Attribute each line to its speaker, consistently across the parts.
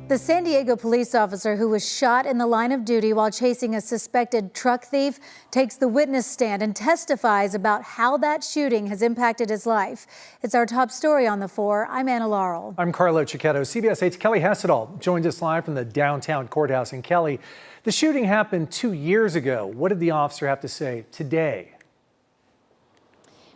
Speaker 1: The San Diego police officer who was shot in the line of duty while chasing a suspected truck thief takes the witness stand and testifies about how that shooting has impacted his life. It's our top story on the 4. I'm Anna Laurel.
Speaker 2: I'm Carlo Cicchetto. CBS 8's Kelly Hessedal joins us live from the downtown courthouse. And Kelly, the shooting happened 2 years ago. What did the officer have to say today?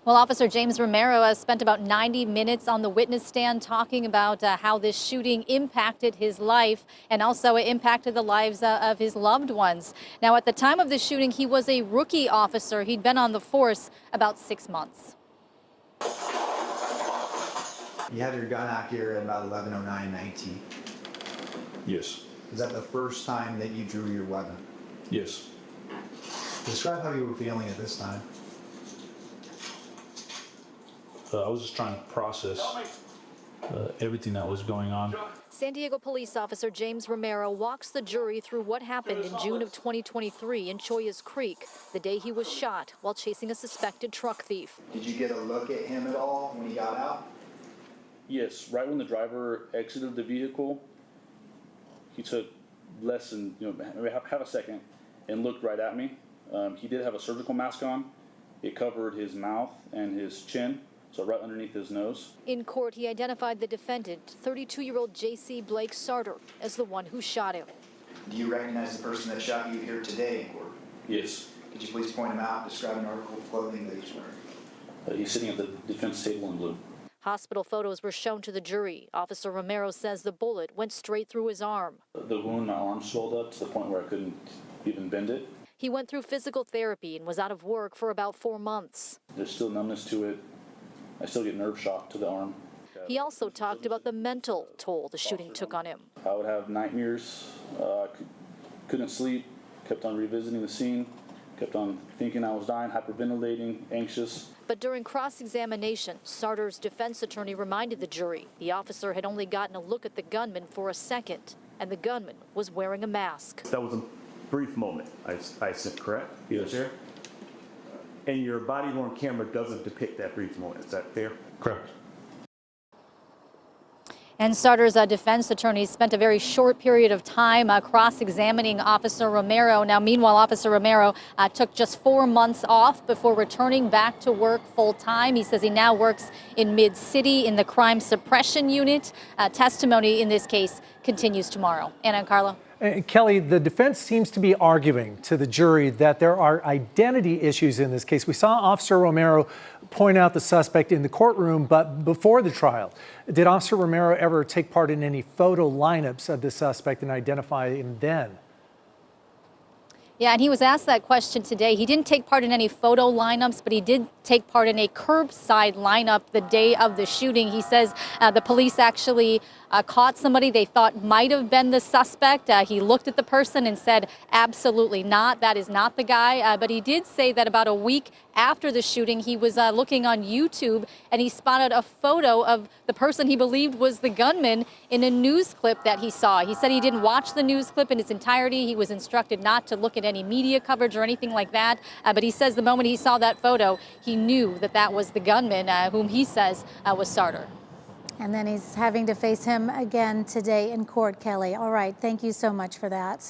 Speaker 3: Well, Officer James Romero has spent about 90 minutes on the witness stand talking about how this shooting impacted his life and also impacted the lives of his loved ones. Now, at the time of the shooting, he was a rookie officer. He'd been on the force about 6 months.
Speaker 4: You had your gun out here at about 11:09:19.
Speaker 5: Yes.
Speaker 4: Is that the first time that you drew your weapon?
Speaker 5: Yes.
Speaker 4: Describe how you were feeling at this time.
Speaker 5: I was just trying to process everything that was going on.
Speaker 3: San Diego police officer James Romero walks the jury through what happened in June of 2023 in Choyas Creek, the day he was shot while chasing a suspected truck thief.
Speaker 4: Did you get a look at him at all when he got out?
Speaker 5: Yes, right when the driver exited the vehicle, he took less than maybe half a second and looked right at me. He did have a surgical mask on. It covered his mouth and his chin, so right underneath his nose.
Speaker 3: In court, he identified the defendant, 32-year-old J.C. Blake Sarter, as the one who shot him.
Speaker 4: Do you recognize the person that shot you here today in court?
Speaker 5: Yes.
Speaker 4: Could you please point him out, describe an article of clothing that he's wearing?
Speaker 5: He's sitting at the defense table in blue.
Speaker 3: Hospital photos were shown to the jury. Officer Romero says the bullet went straight through his arm.
Speaker 5: The wound, my arm swelled up to the point where I couldn't even bend it.
Speaker 3: He went through physical therapy and was out of work for about 4 months.
Speaker 5: There's still numbness to it. I still get nerve shock to the arm.
Speaker 3: He also talked about the mental toll the shooting took on him.
Speaker 5: I would have nightmares, couldn't sleep, kept on revisiting the scene, kept on thinking I was dying, hyperventilating, anxious.
Speaker 3: But during cross-examination, Sarter's defense attorney reminded the jury the officer had only gotten a look at the gunman for a second, and the gunman was wearing a mask.
Speaker 6: That was a brief moment, I said, correct?
Speaker 5: Yes.
Speaker 6: Sir? And your body-worn camera doesn't depict that brief moment. Is that fair?
Speaker 5: Correct.
Speaker 3: And Sarter's defense attorney spent a very short period of time cross-examining Officer Romero. Now, meanwhile, Officer Romero took just 4 months off before returning back to work full-time. He says he now works in Mid-City in the crime suppression unit. Testimony in this case continues tomorrow. Anna and Carlo.
Speaker 2: Kelly, the defense seems to be arguing to the jury that there are identity issues in this case. We saw Officer Romero point out the suspect in the courtroom, but before the trial, did Officer Romero ever take part in any photo lineups of the suspect and identify him then?
Speaker 3: Yeah, and he was asked that question today. He didn't take part in any photo lineups, but he did take part in a curbside lineup the day of the shooting. He says the police actually caught somebody they thought might have been the suspect. He looked at the person and said, absolutely not, that is not the guy. But he did say that about a week after the shooting, he was looking on YouTube and he spotted a photo of the person he believed was the gunman in a news clip that he saw. He said he didn't watch the news clip in its entirety. He was instructed not to look at any media coverage or anything like that. But he says the moment he saw that photo, he knew that that was the gunman, whom he says was Sarter.
Speaker 1: And then he's having to face him again today in court, Kelly. All right, thank you so much for that.